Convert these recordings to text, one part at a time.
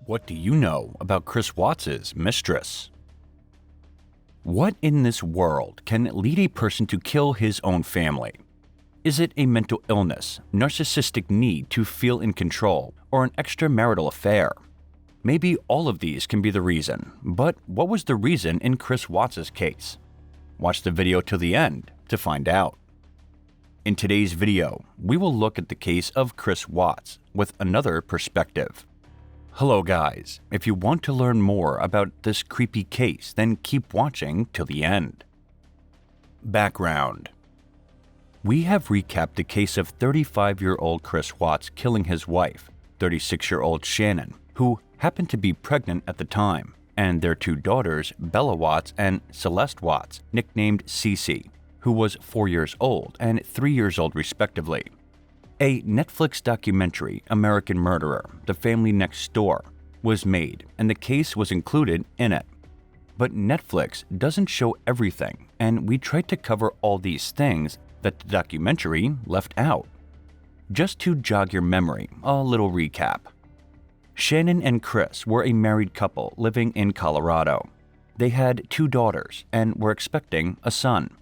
What do you know about Chris Watts' mistress? What in this world can lead a person to kill his own family? Is it a mental illness, narcissistic need to feel in control, or an extramarital affair? Maybe all of these can be the reason, but what was the reason in Chris Watts' case? Watch the video till the end to find out. In today's video, we will look at the case of Chris Watts with another perspective. Hello guys, if you want to learn more about this creepy case, then keep watching till the end. Background. We have recapped the case of 35-year-old Chris Watts killing his wife, 36-year-old Shannon, who happened to be pregnant at the time, and their two daughters, Bella Watts and Celeste Watts, nicknamed Cece, who was 4 years old and 3 years old respectively. A Netflix documentary, American Murderer: The Family Next Door, was made, and the case was included in it. But Netflix doesn't show everything, and we tried to cover all these things that the documentary left out. Just to jog your memory, a little recap. Shannon and Chris were a married couple living in Colorado. They had 2 daughters and were expecting a son.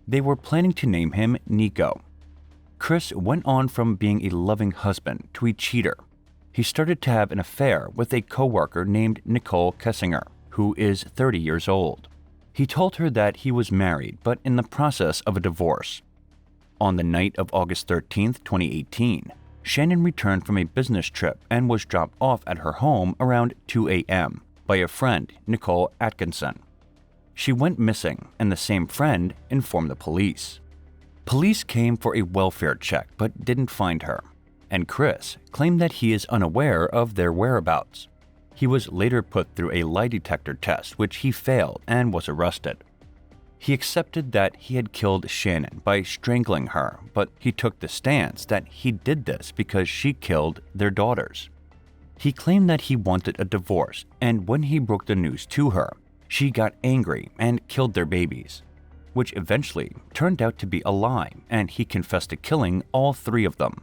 They were planning to name him Nico. Chris went on from being a loving husband to a cheater. He started to have an affair with a co-worker named Nicole Kessinger, who is 30 years old. He told her that he was married but in the process of a divorce. On the night of August 13, 2018, Shannon returned from a business trip and was dropped off at her home around 2 a.m. by a friend, Nicole Atkinson. She went missing, and the same friend informed the police. Police came for a welfare check but didn't find her, and Chris claimed that he is unaware of their whereabouts. He was later put through a lie detector test, which he failed and was arrested. He accepted that he had killed Shannon by strangling her, but he took the stance that he did this because she killed their daughters. He claimed that he wanted a divorce, and when he broke the news to her, she got angry and killed their babies, which eventually turned out to be a lie, and he confessed to killing all 3 of them.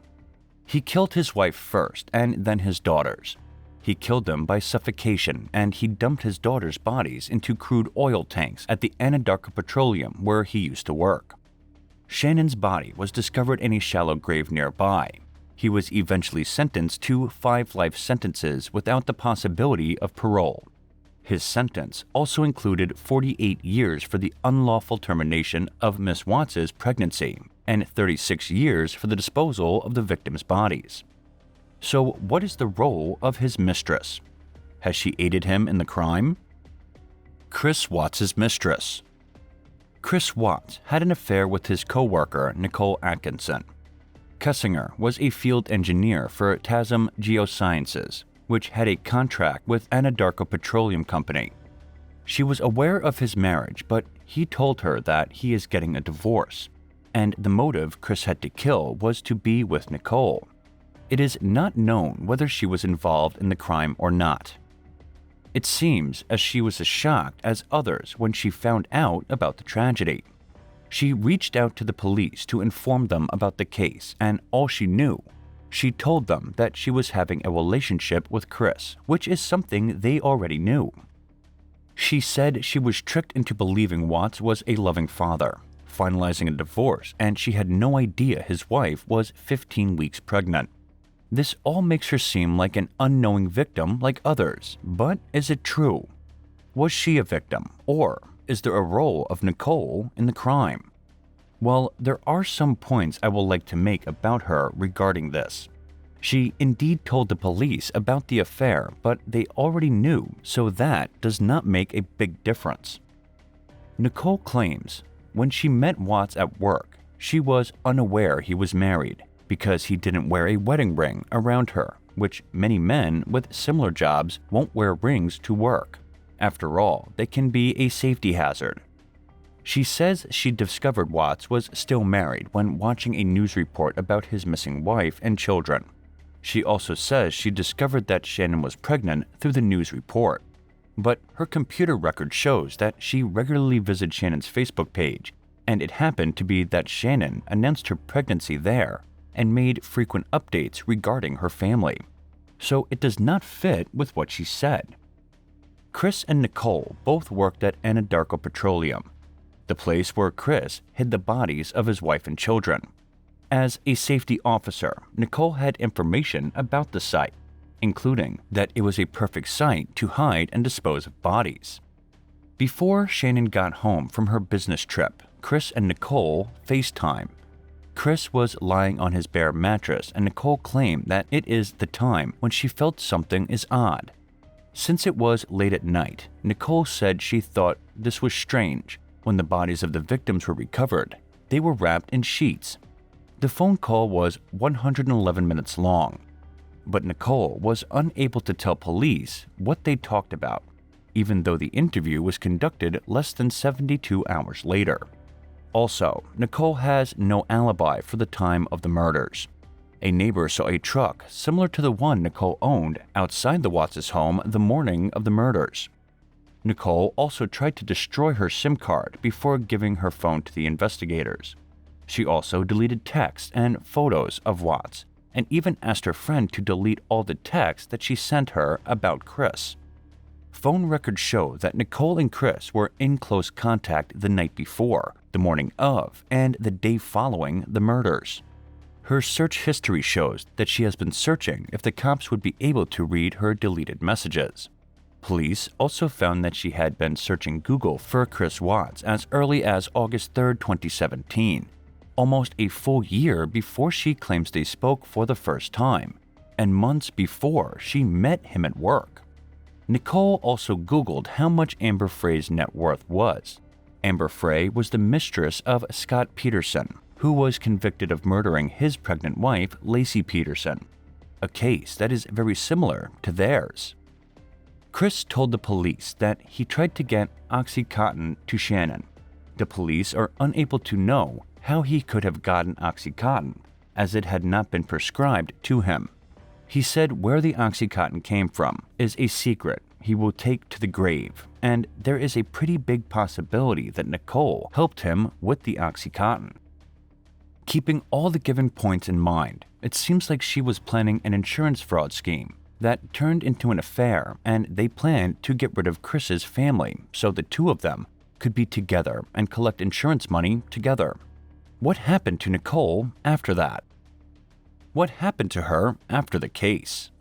He killed his wife first and then his daughters. He killed them by suffocation, and he dumped his daughters' bodies into crude oil tanks at the Anadarko Petroleum where he used to work. Shannon's body was discovered in a shallow grave nearby. He was eventually sentenced to 5 life sentences without the possibility of parole. His sentence also included 48 years for the unlawful termination of Miss Watts' pregnancy and 36 years for the disposal of the victims' bodies. So what is the role of his mistress? Has she aided him in the crime? Chris Watts' mistress. Chris Watts had an affair with his co-worker Nicole Atkinson. Kessinger was a field engineer for TASM Geosciences, which had a contract with Anadarko Petroleum Company. She was aware of his marriage, but he told her that he is getting a divorce, and the motive Chris had to kill was to be with Nicole. It is not known whether she was involved in the crime or not. It seems as she was as shocked as others when she found out about the tragedy. She reached out to the police to inform them about the case, and all she knew, she told them that she was having a relationship with Chris, which is something they already knew. She said she was tricked into believing Watts was a loving father, finalizing a divorce, and she had no idea his wife was 15 weeks pregnant. This all makes her seem like an unknowing victim like others, but is it true? Was she a victim, or is there a role of Nicole in the crime? Well, there are some points I would like to make about her regarding this. She indeed told the police about the affair, but they already knew, so that does not make a big difference. Nicole claims when she met Watts at work, she was unaware he was married because he didn't wear a wedding ring around her, which many men with similar jobs won't wear rings to work. After all, they can be a safety hazard. She says she discovered Watts was still married when watching a news report about his missing wife and children. She also says she discovered that Shannon was pregnant through the news report. But her computer record shows that she regularly visited Shannon's Facebook page, and it happened to be that Shannon announced her pregnancy there and made frequent updates regarding her family. so it does not fit with what she said. Chris and Nicole both worked at Anadarko Petroleum, the place where Chris hid the bodies of his wife and children. As a safety officer, Nicole had information about the site, including that it was a perfect site to hide and dispose of bodies. Before Shannon got home from her business trip, Chris and Nicole FaceTime. Chris was lying on his bare mattress, and Nicole claimed that it is the time when she felt something is odd. Since it was late at night, Nicole said she thought this was strange. When the bodies of the victims were recovered, they were wrapped in sheets. The phone call was 111 minutes long, but Nicole was unable to tell police what they talked about, even though the interview was conducted less than 72 hours later. Also, Nicole has no alibi for the time of the murders. A neighbor saw a truck similar to the one Nicole owned outside the Watts' home the morning of the murders. Nicole also tried to destroy her SIM card before giving her phone to the investigators. She also deleted texts and photos of Watts, and even asked her friend to delete all the texts that she sent her about Chris. Phone records show that Nicole and Chris were in close contact the night before, the morning of, and the day following the murders. Her search history shows that she has been searching if the cops would be able to read her deleted messages. Police also found that she had been searching Google for Chris Watts as early as August 3, 2017, almost a full year before she claims they spoke for the first time, and months before she met him at work. Nicole also Googled how much Amber Frey's net worth was. Amber Frey was the mistress of Scott Peterson, who was convicted of murdering his pregnant wife, Lacey Peterson, a case that is very similar to theirs. Chris told the police that he tried to get OxyContin to Shannon. The police are unable to know how he could have gotten OxyContin, as it had not been prescribed to him. He said where the OxyContin came from is a secret he will take to the grave, and there is a pretty big possibility that Nicole helped him with the OxyContin. Keeping all the given points in mind, it seems like she was planning an insurance fraud scheme that turned into an affair, and they planned to get rid of Chris's family so the two of them could be together and collect insurance money together. What happened to Nicole after that? What happened to her after the case?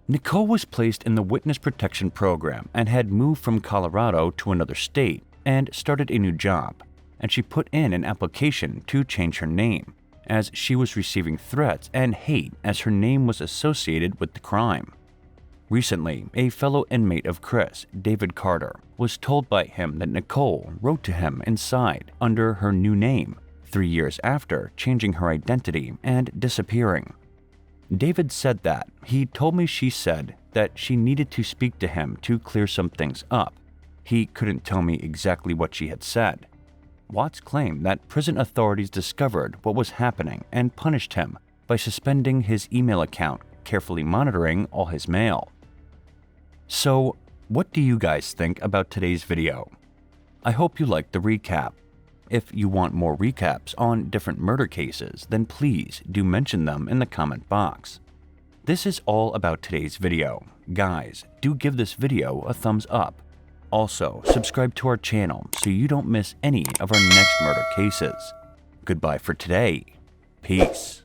Nicole was placed in the Witness Protection Program and had moved from Colorado to another state and started a new job, and she put in an application to change her name, as she was receiving threats and hate as her name was associated with the crime. Recently, a fellow inmate of Chris, David Carter, was told by him that Nicole wrote to him inside under her new name 3 years after changing her identity and disappearing. David said that he told me she said that she needed to speak to him to clear some things up. He couldn't tell me exactly what she had said. Watts claimed that prison authorities discovered what was happening and punished him by suspending his email account, carefully monitoring all his mail. So, what do you guys think about today's video? I hope you liked the recap. If you want more recaps on different murder cases, then please do mention them in the comment box. This is all about today's video. Guys, do give this video a thumbs up. Also, subscribe to our channel so you don't miss any of our next murder cases. Goodbye for today. Peace.